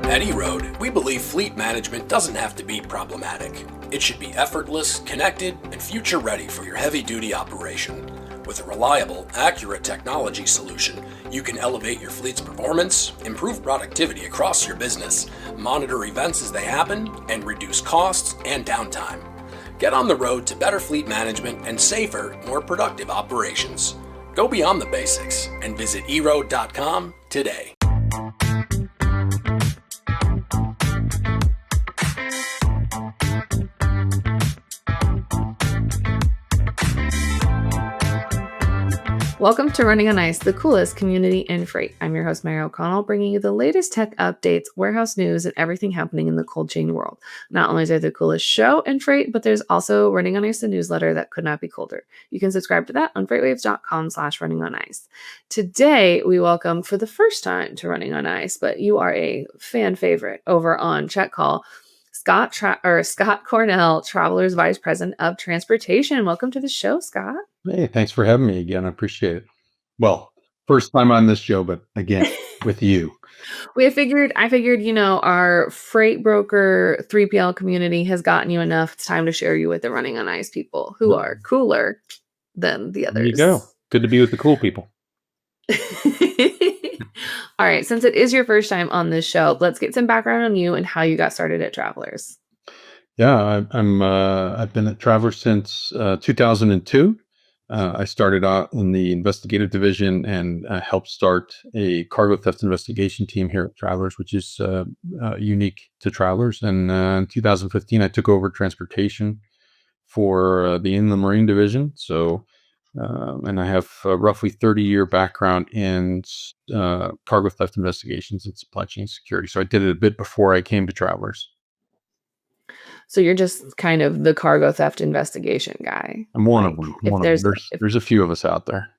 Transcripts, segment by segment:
At E-Road, we believe fleet management doesn't have to be problematic. It should be effortless, connected, and future-ready for your heavy-duty operation. With a reliable, accurate technology solution, you can elevate your fleet's performance, improve productivity across your business, monitor events as they happen, and reduce costs and downtime. Get on the road to better fleet management and safer, more productive operations. Go beyond the basics and visit eroad.com today. Welcome to Running on Ice, the coolest community in freight. I'm your host, Mary O'Connell, bringing you the latest tech updates, warehouse news, and everything happening in the cold chain world. Not only is there the coolest show in freight, but there's also Running on Ice, the newsletter that could not be colder. You can subscribe to that on freightwaves.com/runningonIce. Today, we welcome for the first time to Running on Ice, but you are a fan favorite over on Check Call, Scott Cornell, Travelers Vice President of Transportation. Welcome to the show, Scott. Hey, thanks for having me again. I appreciate it. Well, first time on this show, but again, with you. I figured, our freight broker 3PL community has gotten you enough. It's time to share you with the Running on Ice people who are cooler than the There you others. go. Good to be with the cool people. All right. Since it is your first time on this show, let's get some background on you and how you got started at Travelers. Yeah, I've been at Travelers since 2002. I started out in the investigative division and helped start a cargo theft investigation team here at Travelers, which is unique to Travelers. And in 2015, I took over transportation for the inland marine division. So, and I have a roughly 30-year background in cargo theft investigations and supply chain security. So I did it a bit before I came to Travelers. So you're just kind of the cargo theft investigation guy. I'm one of them. There's a few of us out there.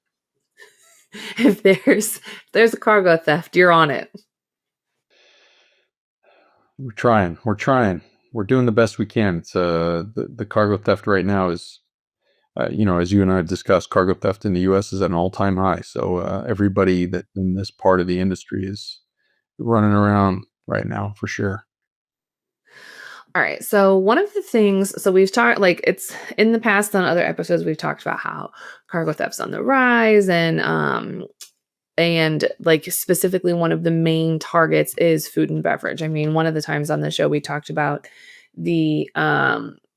If there's a cargo theft, you're on it. We're trying. We're doing the best we can. It's the cargo theft right now is, as you and I have discussed, cargo theft in the U.S. is at an all-time high. So everybody that in this part of the industry is running around right now for sure. All right. So one of the things, so we've talked, like it's in the past on other episodes, we've talked about how cargo theft's on the rise and like specifically one of the main targets is food and beverage. I mean, one of the times on the show, we talked about the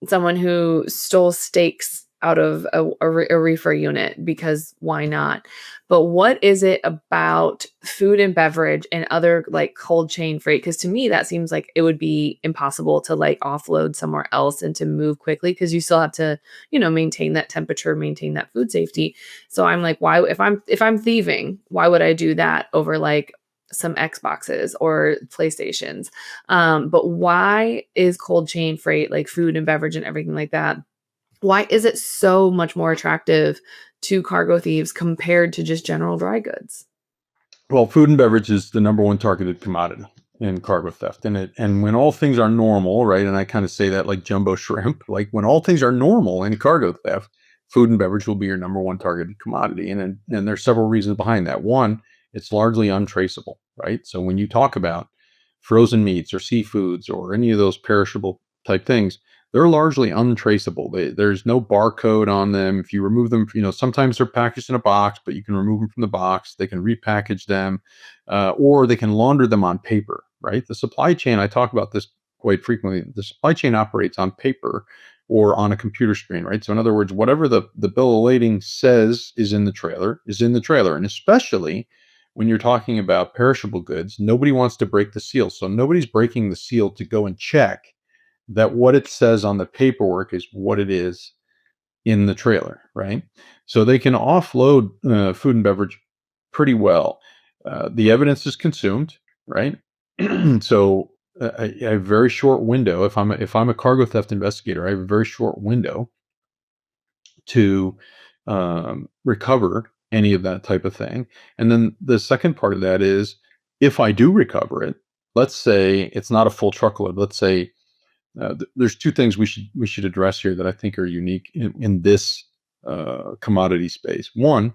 someone who stole steaks out of a reefer unit because why not? But what is it about food and beverage and other like cold chain freight? Because to me, that seems like it would be impossible to like offload somewhere else and to move quickly because you still have to, maintain that temperature, maintain that food safety. So I'm like, why, if I'm thieving, why would I do that over like some Xboxes or PlayStations? But why is cold chain freight, like food and beverage and everything like that, why is it so much more attractive to cargo thieves compared to just general dry goods? Well, food and beverage is the number one targeted commodity in cargo theft. And when all things are normal, right? And I kind of say that like jumbo shrimp, like when all things are normal in cargo theft, food and beverage will be your number one targeted commodity. And there's several reasons behind that. One, it's largely untraceable, right? So when you talk about frozen meats or seafoods or any of those perishable type things, they're largely untraceable. There's no barcode on them. If you remove them, sometimes they're packaged in a box, but you can remove them from the box. They can repackage them, or they can launder them on paper, right? The supply chain, I talk about this quite frequently. The supply chain operates on paper or on a computer screen, right? So in other words, whatever the bill of lading says is in the trailer is in the trailer. And especially when you're talking about perishable goods, nobody wants to break the seal. So nobody's breaking the seal to go and check that what it says on the paperwork is what it is in the trailer, right? So they can offload food and beverage pretty well. The evidence is consumed, right? So I have a very short window. If I'm a cargo theft investigator, I have a very short window to recover any of that type of thing. And then the second part of that is, if I do recover it, let's say it's not a full truckload. Let's say there's two things we should address here that I think are unique in this commodity space. One,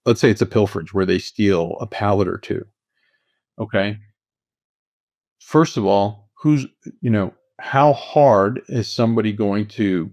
let's say it's a pilferage where they steal a pallet or two. Okay. first of all, how hard is somebody going to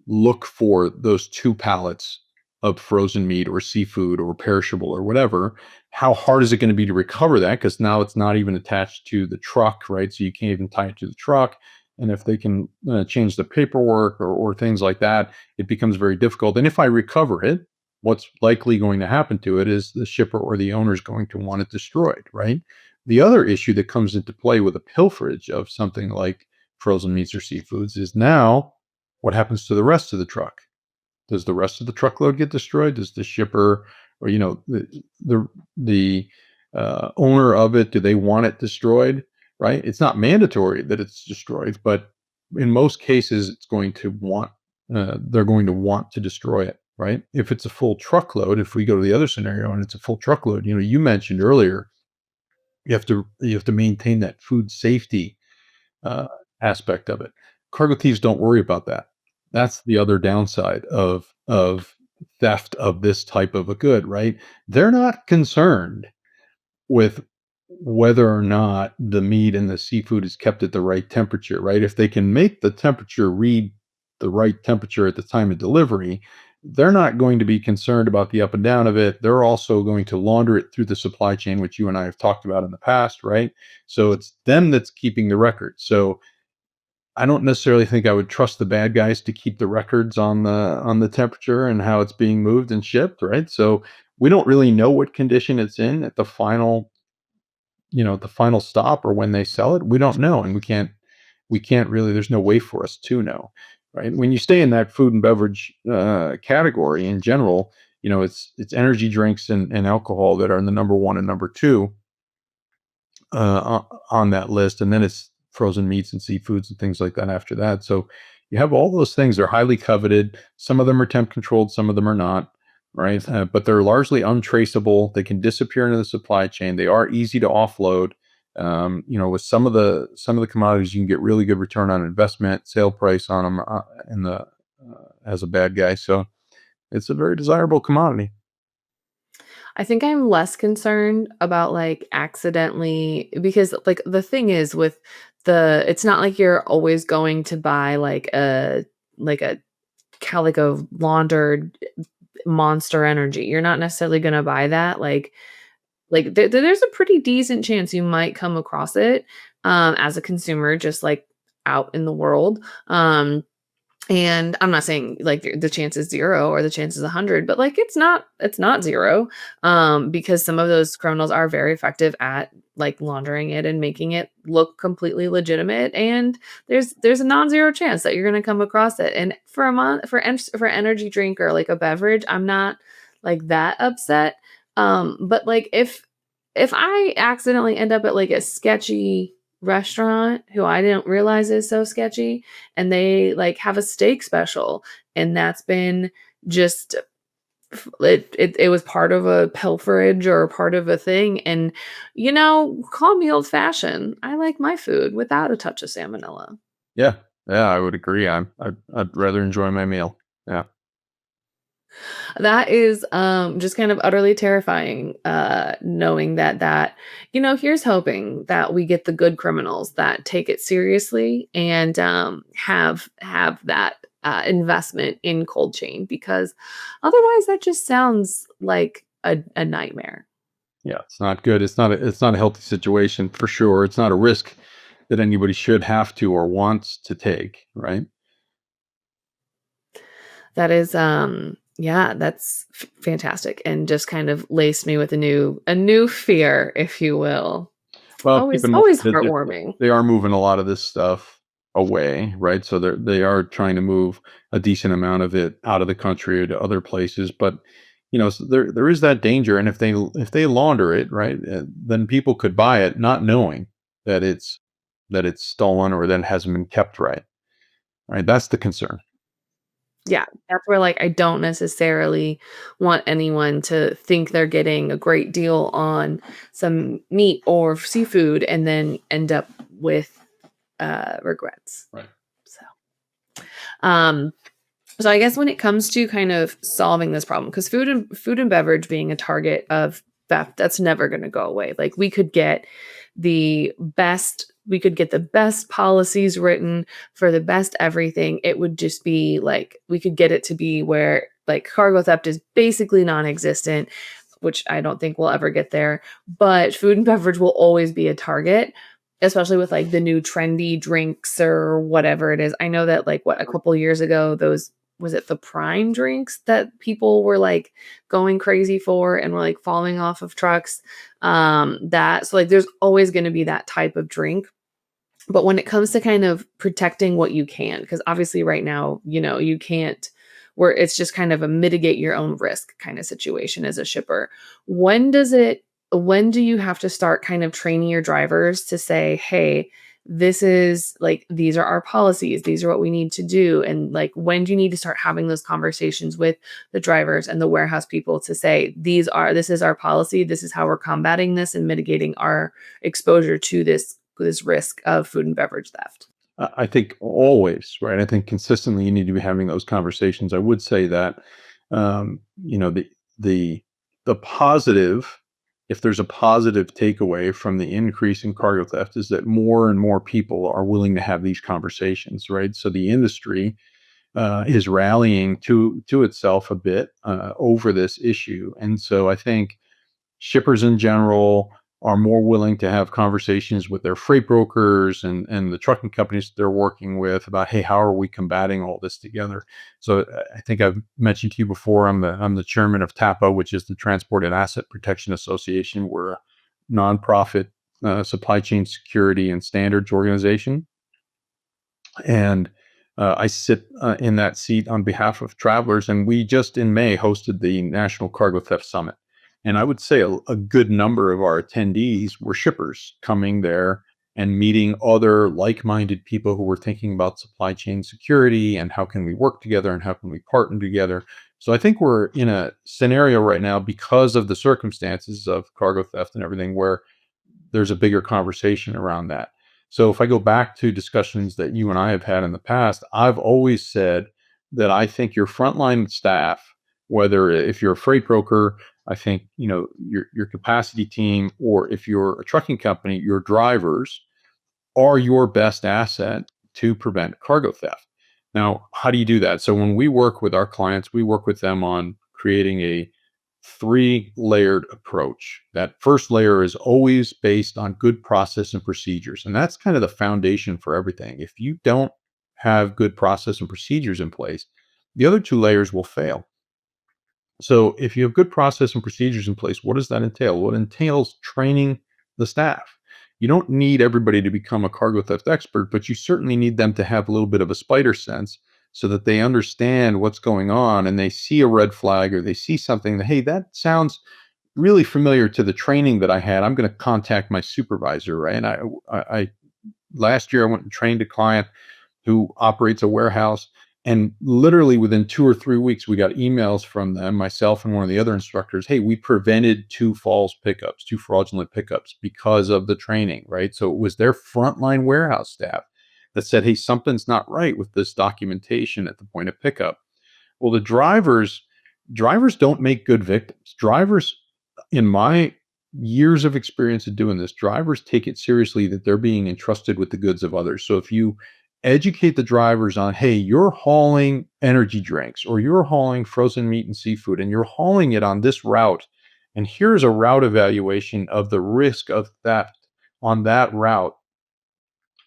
look for those 2 pallets of frozen meat or seafood or perishable or whatever? How hard is it gonna be to recover that? Because now it's not even attached to the truck, right? So you can't even tie it to the truck, and if they can, change the paperwork or things like that, it becomes very difficult, and if I recover it, what's likely going to happen to it is the shipper or the owner is going to want it destroyed, right? The other issue that comes into play with a pilferage of something like frozen meats or seafoods is now what happens to the rest of the truck? Does the rest of the truckload get destroyed? Does the shipper or the owner of it, do they want it destroyed? Right? It's not mandatory that it's destroyed, but in most cases, they're going to want to destroy it. Right? If it's a full truckload, if we go to the other scenario and it's a full truckload, you mentioned earlier you have to maintain that food safety uh, aspect of it. Cargo thieves don't worry about that. That's the other downside of theft of this type of a good, right? They're not concerned with whether or not the meat and the seafood is kept at the right temperature, right? If they can make the temperature read the right temperature at the time of delivery, they're not going to be concerned about the up and down of it. They're also going to launder it through the supply chain, which you and I have talked about in the past, right? So it's them that's keeping the record. So I don't necessarily think I would trust the bad guys to keep the records on the temperature and how it's being moved and shipped, right? So we don't really know what condition it's in at the final stop or when they sell it. We don't know, and we can't really. There's no way for us to know, right? When you stay in that food and beverage category in general, it's energy drinks and alcohol that are in the number one and number two on that list, and then it's frozen meats and seafoods and things like that after that. So you have all those things. They're highly coveted. Some of them are temp controlled, some of them are not, right? But they're largely untraceable. They can disappear into the supply chain. They are easy to offload. With some of the commodities, you can get really good return on investment, sale price on them, in the as a bad guy. So it's a very desirable commodity. I think I'm less concerned about, like, accidentally because, like, the thing is with it's not like you're always going to buy, like a Calico laundered Monster Energy. You're not necessarily gonna buy that, there's a pretty decent chance you might come across it, as a consumer, just, like, out in the world, and I'm not saying, like, the chance is 0 or the chance is 100, but, like, it's not 0, because some of those criminals are very effective at, like, laundering it and making it look completely legitimate, and there's a non-zero chance that you're gonna come across it, and for energy drink or, like, a beverage, I'm not, like, that upset, but, like, if I accidentally end up at, like, a sketchy restaurant who I didn't realize is so sketchy, and they, like, have a steak special, and that's been just it was part of a pilferage or part of a thing, and, call me old-fashioned. I like my food without a touch of salmonella. Yeah, yeah, I would agree. I'd rather enjoy my meal. Yeah. That is, just kind of utterly terrifying, knowing here's hoping that we get the good criminals that take it seriously and, have that, investment in cold chain because otherwise that just sounds like a nightmare. Yeah, it's not good. It's not a healthy situation for sure. It's not a risk that anybody should have to or wants to take, right? That is, yeah, that's fantastic and just kind of laced me with a new fear, if you will. Well, keep Always in mind always that heartwarming. they are moving a lot of this stuff away, right? So they are trying to move a decent amount of it out of the country or to other places, but so there is that danger, and if they launder it, right, then people could buy it not knowing that it's stolen or that it hasn't been kept right. Right? That's the concern. Yeah, that's where, like, I don't necessarily want anyone to think they're getting a great deal on some meat or seafood and then end up with, regrets. Right. So, um, so I guess when it comes to kind of solving this problem, because food and beverage being a target of theft, that's never gonna go away. Like, we could get the best we could get the best policies written for the best everything. It would just be like we could get it to be where like cargo theft is basically non-existent, which I don't think we'll ever get there. But food and beverage will always be a target, especially with like the new trendy drinks or whatever it is. I know that like what a couple years ago, those was it the prime drinks that people were like going crazy for and were like falling off of trucks. That so like there's always going to be that type of drink. But when it comes to kind of protecting what you can, because obviously right now, you can't, where it's just kind of a mitigate your own risk kind of situation as a shipper. When does it, when do you have to start kind of training your drivers to say, hey, this is like, these are our policies, these are what we need to do? And like, when do you need to start having those conversations with the drivers and the warehouse people to say, this is our policy, this is how we're combating this and mitigating our exposure to this risk of food and beverage theft? I think always, right? I think consistently you need to be having those conversations. I would say that, you know, the the positive, if there's a positive takeaway from the increase in cargo theft, is that more and more people are willing to have these conversations, right? So the industry is rallying to itself a bit over this issue, and so I think shippers in general are more willing to have conversations with their freight brokers and the trucking companies they're working with about, hey, how are we combating all this together? So I think I've mentioned to you before, I'm the chairman of TAPA, which is the Transport and Asset Protection Association. We're a nonprofit supply chain security and standards organization, and I sit in that seat on behalf of travelers. And we just in May hosted the National Cargo Theft Summit. And I would say a good number of our attendees were shippers coming there and meeting other like-minded people who were thinking about supply chain security and how can we work together and how can we partner together. So I think we're in a scenario right now because of the circumstances of cargo theft and everything where there's a bigger conversation around that. So if I go back to discussions that you and I have had in the past, I've always said that I think your frontline staff, whether if you're a freight broker, I think your capacity team, or if you're a trucking company, your drivers are your best asset to prevent cargo theft. Now, how do you do that? So when we work with our clients, we work with them on creating a three-layered approach. That first layer is always based on good process and procedures. And that's kind of the foundation for everything. If you don't have good process and procedures in place, the other two layers will fail. So if you have good process and procedures in place, what does that entail? Well, it entails training the staff. You don't need everybody to become a cargo theft expert, but you certainly need them to have a little bit of a spider sense so that they understand what's going on and they see a red flag or they see something that, hey, that sounds really familiar to the training that I had. I'm going to contact my supervisor, right? And I last year I went and trained a client who operates a warehouse. And literally within 2 or 3 weeks, we got emails from them, myself and one of the other instructors. Hey, we prevented two false pickups, two fraudulent pickups because of the training, right? So it was their frontline warehouse staff that said, hey, something's not right with this documentation at the point of pickup. Well, the drivers don't make good victims. Drivers, in my years of experience of doing this, drivers take it seriously that they're being entrusted with the goods of others. So if you educate the drivers on, hey, you're hauling energy drinks or you're hauling frozen meat and seafood and you're hauling it on this route, and here's a route evaluation of the risk of theft on that route,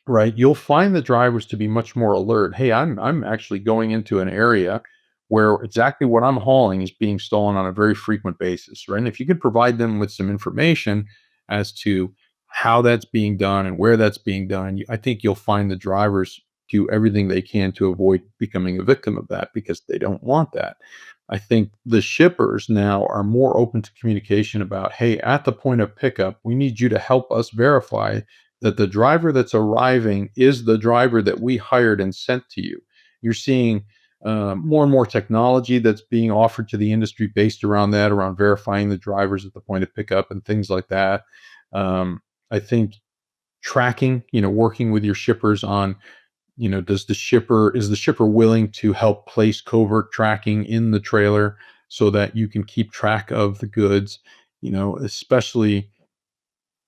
right? You'll find the drivers to be much more alert. Hey, I'm actually going into an area where exactly what I'm hauling is being stolen on a very frequent basis, right? And if you could provide them with some information as to how that's being done and where that's being done, I think you'll find the drivers do everything they can to avoid becoming a victim of that because they don't want that. I think the shippers now are more open to communication about, hey, at the point of pickup, we need you to help us verify that the driver that's arriving is the driver that we hired and sent to you. You're seeing more and more technology that's being offered to the industry based around that, around verifying the drivers at the point of pickup and things like that. I think tracking, working with your shippers on, is the shipper willing to help place covert tracking in the trailer so that you can keep track of the goods, especially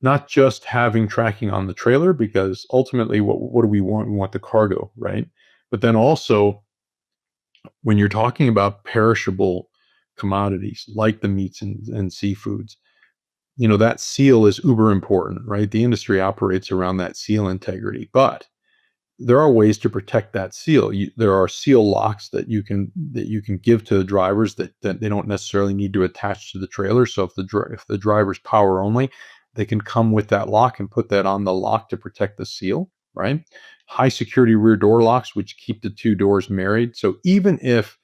not just having tracking on the trailer, because ultimately what do we want? We want the cargo, right? But then also when you're talking about perishable commodities like the meats and seafoods, that seal is uber important, right? The industry operates around that seal integrity, but there are ways to protect that seal. There are seal locks that you can give to the drivers that they don't necessarily need to attach to the trailer. So if the driver's power only, they can come with that lock and put that on the lock to protect the seal, right? High security rear door locks, which keep the two doors married. So even if,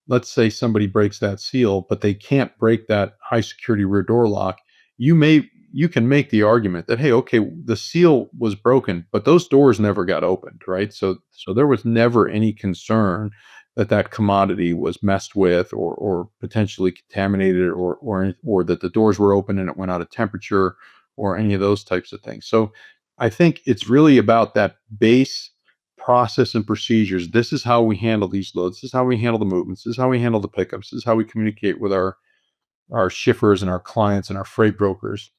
let's say, somebody breaks that seal, but they can't break that high security rear door lock, you can make the argument that, hey, okay, the seal was broken, but those doors never got opened, right? So there was never any concern that that commodity was messed with or potentially contaminated or that the doors were open and it went out of temperature or any of those types of things. So I think it's really about that base process and procedures. This is how we handle these loads. This is how we handle the movements. This is how we handle the pickups. This is how we communicate with our shippers and our clients and our freight brokers,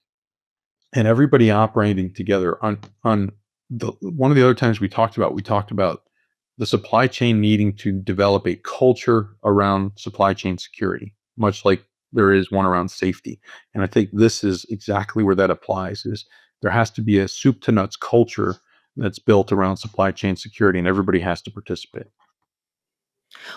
and everybody operating together on the one of the other times we talked about the supply chain needing to develop a culture around supply chain security, much like there is one around safety. And I think this is exactly where that applies, is there has to be a soup to nuts culture that's built around supply chain security, and everybody has to participate.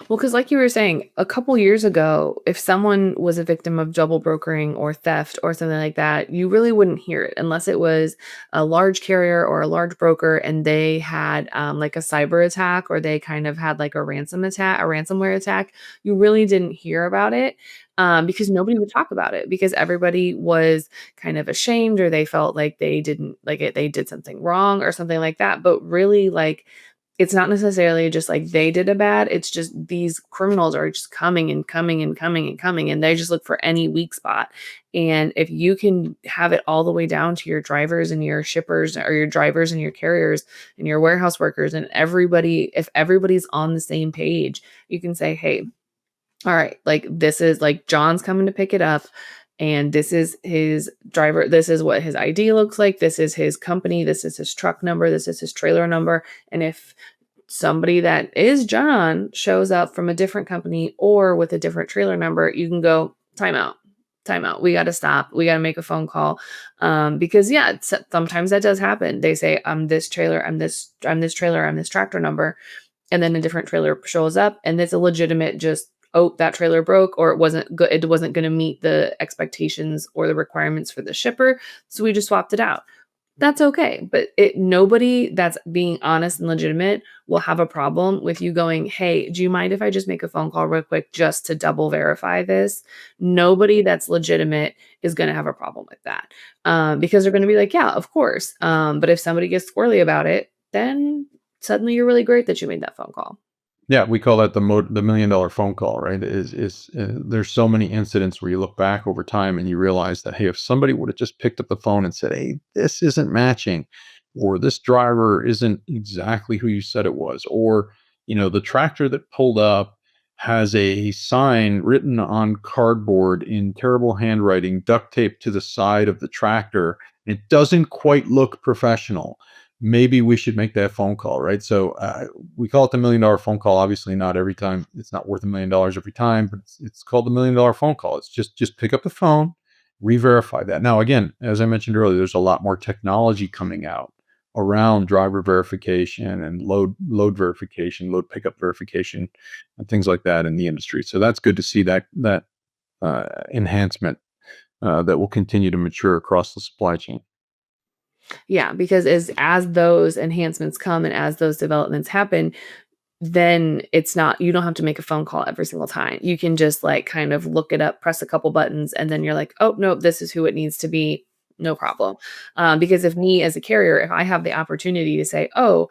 Well, because like you were saying, a couple years ago, if someone was a victim of double brokering or theft or something like that, you really wouldn't hear it unless it was a large carrier or a large broker and they had like a cyber attack or they kind of had like a ransomware attack. You really didn't hear about it because nobody would talk about it because everybody was kind of ashamed or they felt like they didn't like it, they did something wrong or something like that. But really, like, it's not necessarily just like they did a bad, it's just these criminals are just coming and coming and coming and coming, and they just look for any weak spot. And if you can have it all the way down to your drivers and your shippers or your drivers and your carriers and your warehouse workers and everybody, if everybody's on the same page, you can say, "Hey, all right, like this is like John's coming to pick it up and this is his driver, this is what his ID looks like, this is his company, this is his truck number, this is his trailer number." And if somebody that is John shows up from a different company or with a different trailer number, you can go timeout. Timeout. We got to stop. We got to make a phone call. Because yeah, sometimes that does happen. They say, I'm this trailer, I'm this trailer, I'm this tractor number. And then a different trailer shows up and it's a legitimate just, oh, that trailer broke or it wasn't good. It wasn't going to meet the expectations or the requirements for the shipper. So we just swapped it out. That's okay, but nobody that's being honest and legitimate will have a problem with you going, "Hey, do you mind if I just make a phone call real quick just to double verify this?" Nobody that's legitimate is gonna have a problem with that, because they're gonna be like, "Yeah, of course." But if somebody gets squirrely about it, then suddenly you're really great that you made that phone call. Yeah, we call that the $1 million phone call, right? There's so many incidents where you look back over time and you realize that, hey, if somebody would have just picked up the phone and said, "Hey, this isn't matching," or "This driver isn't exactly who you said it was," or the tractor that pulled up has a sign written on cardboard in terrible handwriting, duct taped to the side of the tractor. It doesn't quite look professional. Maybe we should make that phone call, right? So we call it the $1 million phone call. Obviously, not every time. It's not worth $1 million every time, but it's called the $1 million phone call. It's just pick up the phone, re-verify that. Now, again, as I mentioned earlier, there's a lot more technology coming out around driver verification and load verification, load pickup verification, and things like that in the industry. So that's good to see that enhancement that will continue to mature across the supply chain. Yeah, because as those enhancements come and as those developments happen, then it's not you don't have to make a phone call every single time. You can just, like, kind of look it up, press a couple buttons, and then you're like, "Oh, no, this is who it needs to be, no problem." Because if me as a carrier, if I have the opportunity to say, "Oh,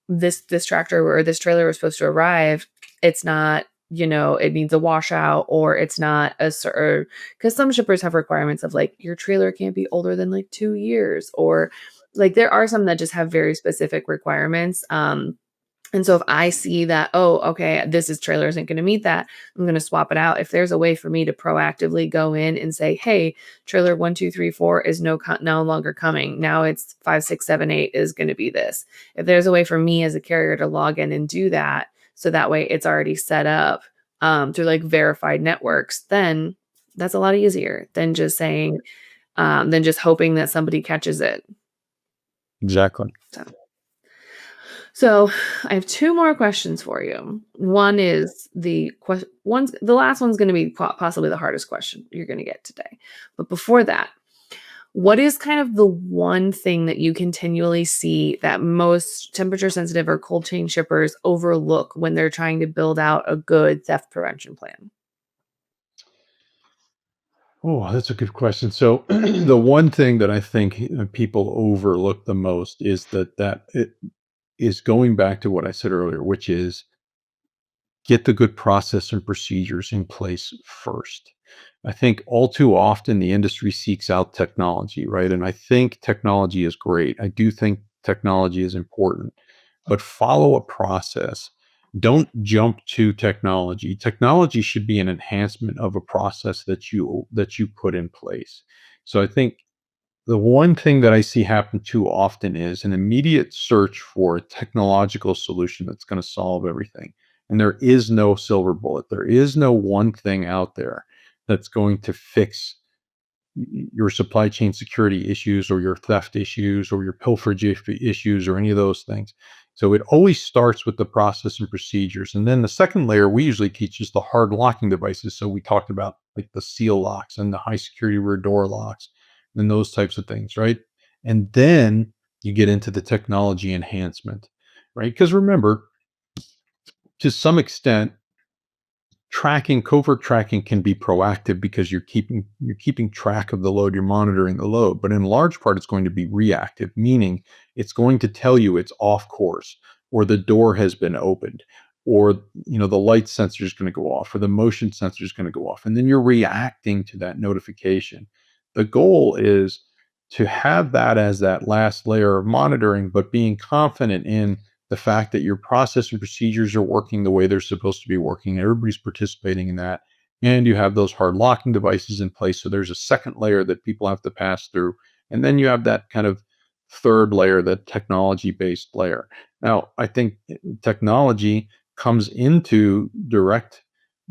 this tractor or this trailer was supposed to arrive, it's not, it needs a washout or it's not a cer," because some shippers have requirements of, like, your trailer can't be older than, like, 2 years or, like, there are some that just have very specific requirements, And so if I see that, oh, okay, this trailer isn't going to meet that, I'm going to swap it out. If there's a way for me to proactively go in and say, hey, trailer 1, 2, 3, 4 is no longer coming. Now it's 5, 6, 7, 8 is going to be this. If there's a way for me as a carrier to log in and do that, so that way it's already set up through like verified networks, then that's a lot easier than just saying, than just hoping that somebody catches it. Exactly. So. So I have two more questions for you. One is the last one's going to be possibly the hardest question you're going to get today. But before that, what is kind of the one thing that you continually see that most temperature sensitive or cold chain shippers overlook when they're trying to build out a good theft prevention plan? Oh, that's a good question. So the one thing that I think people overlook the most is that it is going back to what I said earlier, which is get the good process and procedures in place first. I think all too often the industry seeks out technology, right? And I think technology is great. I do think technology is important, but follow a process. Don't jump to technology. Technology should be an enhancement of a process that you put in place. So I think the one thing that I see happen too often is an immediate search for a technological solution that's going to solve everything. And there is no silver bullet. There is no one thing out there that's going to fix your supply chain security issues or your theft issues or your pilferage issues or any of those things. So it always starts with the process and procedures. And then the second layer we usually teach is the hard locking devices. So we talked about like the seal locks and the high security rear door locks and those types of things, right? And then you get into the technology enhancement, right? Because remember, to some extent, covert tracking can be proactive because you're keeping track of the load, you're monitoring the load, but in large part it's going to be reactive, meaning it's going to tell you it's off course or the door has been opened or the light sensor is going to go off or the motion sensor is going to go off, and then you're reacting to that notification. The goal is to have that as that last layer of monitoring, but being confident in the fact that your process and procedures are working the way they're supposed to be working, everybody's participating in that, and you have those hard locking devices in place. So there's a second layer that people have to pass through. And then you have that kind of third layer, that technology based layer. Now, I think technology comes into direct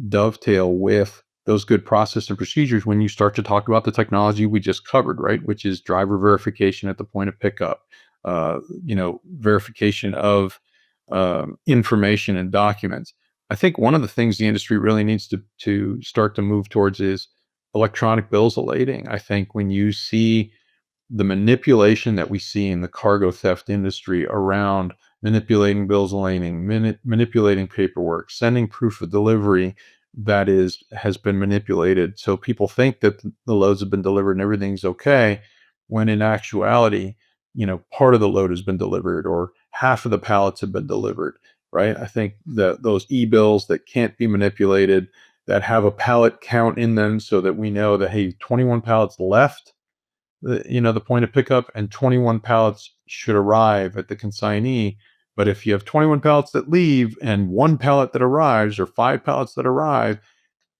dovetail with those good process and procedures when you start to talk about the technology we just covered, right? Which is driver verification at the point of pickup, verification of information and documents. I think one of the things the industry really needs to start to move towards is electronic bills of lading. I think when you see the manipulation that we see in the cargo theft industry around manipulating bills of lading, manipulating paperwork, sending proof of delivery that has been manipulated. So people think that the loads have been delivered and everything's okay, when in actuality, part of the load has been delivered or half of the pallets have been delivered. Right. I think that those e-bills that can't be manipulated, that have a pallet count in them so that we know that, hey, 21 pallets left the point of pickup and 21 pallets should arrive at the consignee. But if you have 21 pallets that leave and one pallet that arrives or five pallets that arrive,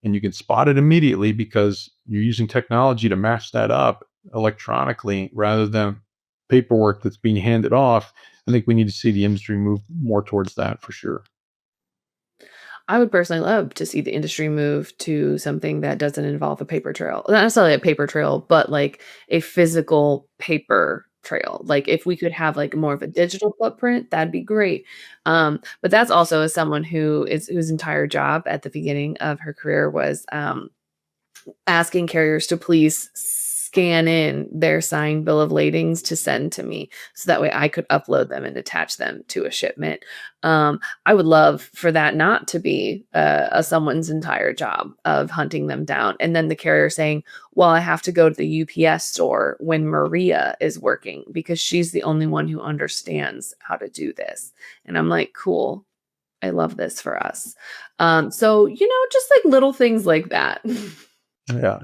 and you can spot it immediately because you're using technology to match that up electronically rather than paperwork that's being handed off, I think we need to see the industry move more towards that for sure. I would personally love to see the industry move to something that doesn't involve a paper trail. Not necessarily a paper trail, but like a physical paper trail. Like if we could have like more of a digital footprint, that'd be great. But that's also as someone whose entire job at the beginning of her career was asking carriers to please scan in their signed bill of ladings to send to me so that way I could upload them and attach them to a shipment. I would love for that not to be someone's entire job of hunting them down. And then the carrier saying, well, I have to go to the UPS store when Maria is working because she's the only one who understands how to do this. And I'm like, cool. I love this for us. So, just like little things like that.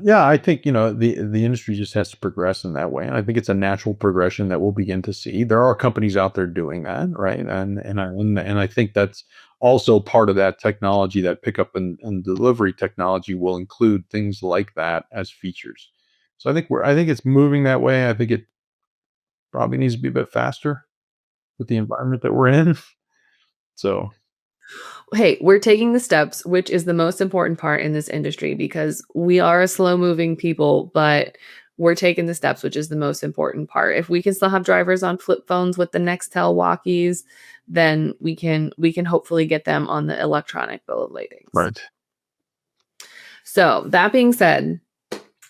Yeah. I think the industry just has to progress in that way, and I think it's a natural progression that we'll begin to see. There are companies out there doing that, right? And I think that's also part of that technology. That pickup and delivery technology will include things like that as features. So I think it's moving that way. I think it probably needs to be a bit faster with the environment that we're in. So Hey, we're taking the steps, which is the most important part in this industry because we are a slow moving people, but we're taking the steps, which is the most important part. If we can still have drivers on flip phones with the Nextel walkies, then we can hopefully get them on the electronic bill of ladings. right. So that being said,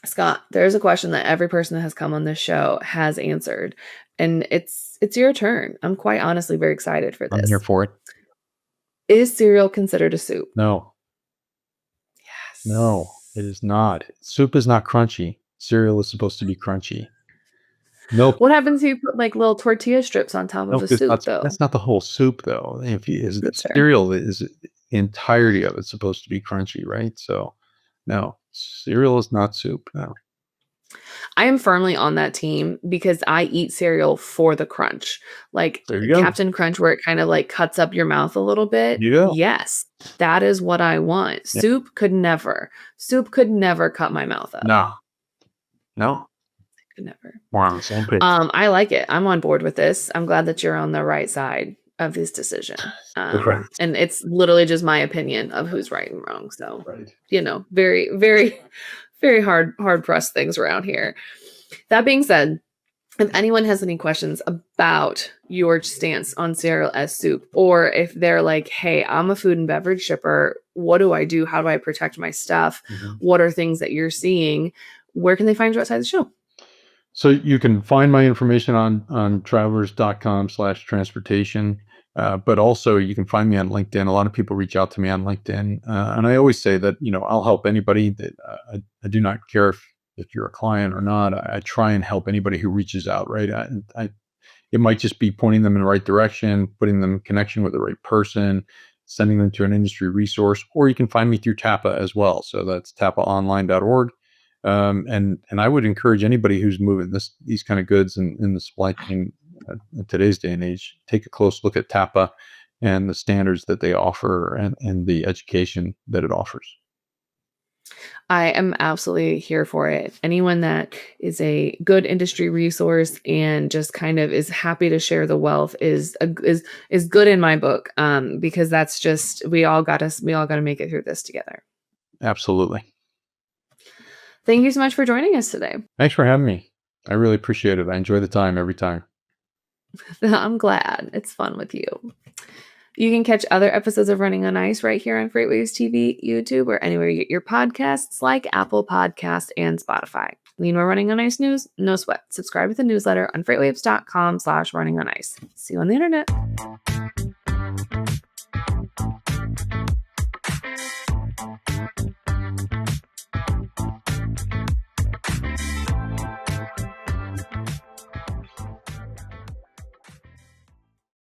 Scott, there's a question that every person that has come on this show has answered, and it's your turn. I'm quite honestly very excited for I'm here this. for it. Is cereal considered a soup? No, no, it Yes. is not. Soup is not crunchy. Cereal is supposed to be crunchy. Milk What happens if you put like little tortilla strips on top of milk a is soup not though? that's not the whole soup though. If you is the That's fair. cereal is the entirety of it supposed to be crunchy, right? So, no, cereal is not soup, no. I am firmly on that team because I eat cereal for the crunch. Like There you go. Captain Crunch where it kind of like cuts up your mouth a little bit. You go. Yes, that is what I want. Yeah. Soup could never. Soup could never cut my mouth up. No. No. Could never. We're on the same page. I like it. I'm on board with this. I'm glad that you're on the right side of this decision. Right. And it's literally just my opinion of who's right and wrong. So, Right. very, very, very hard pressed things around here. That being said, if anyone has any questions about your stance on cereal as soup, or if they're like, hey, I'm a food and beverage shipper, what do I do? How do I protect my stuff? Mhm. What are things that you're seeing? Where can they find you outside the show? So you can find my information on travelers.com/transportation. But also you can find me on LinkedIn. A lot of people reach out to me on LinkedIn. And I always say that, I'll help anybody that I do not care if you're a client or not. I try and help anybody who reaches out, right? It might just be pointing them in the right direction, putting them in connection with the right person, sending them to an industry resource, or you can find me through TAPA as well. So that's tapaonline.org. And I would encourage anybody who's moving these kind of goods in the supply chain in today's day and age, take a close look at TAPA and the standards that they offer and the education that it offers. I am absolutely here for it. Anyone that is a good industry resource and just kind of is happy to share the wealth is good in my book. Because that's just we all got to make it through this together. Absolutely. Thank you so much for joining us today. Thanks for having me. I really appreciate it. I enjoy the time every time. I'm glad. It's fun with you. You can catch other episodes of Running on Ice right here on FreightWaves TV, YouTube, or anywhere you get your podcasts like Apple Podcast and Spotify. Need more Running on Ice news? No sweat. Subscribe to the newsletter on freightwaves.com/runningonIce. See you on the internet.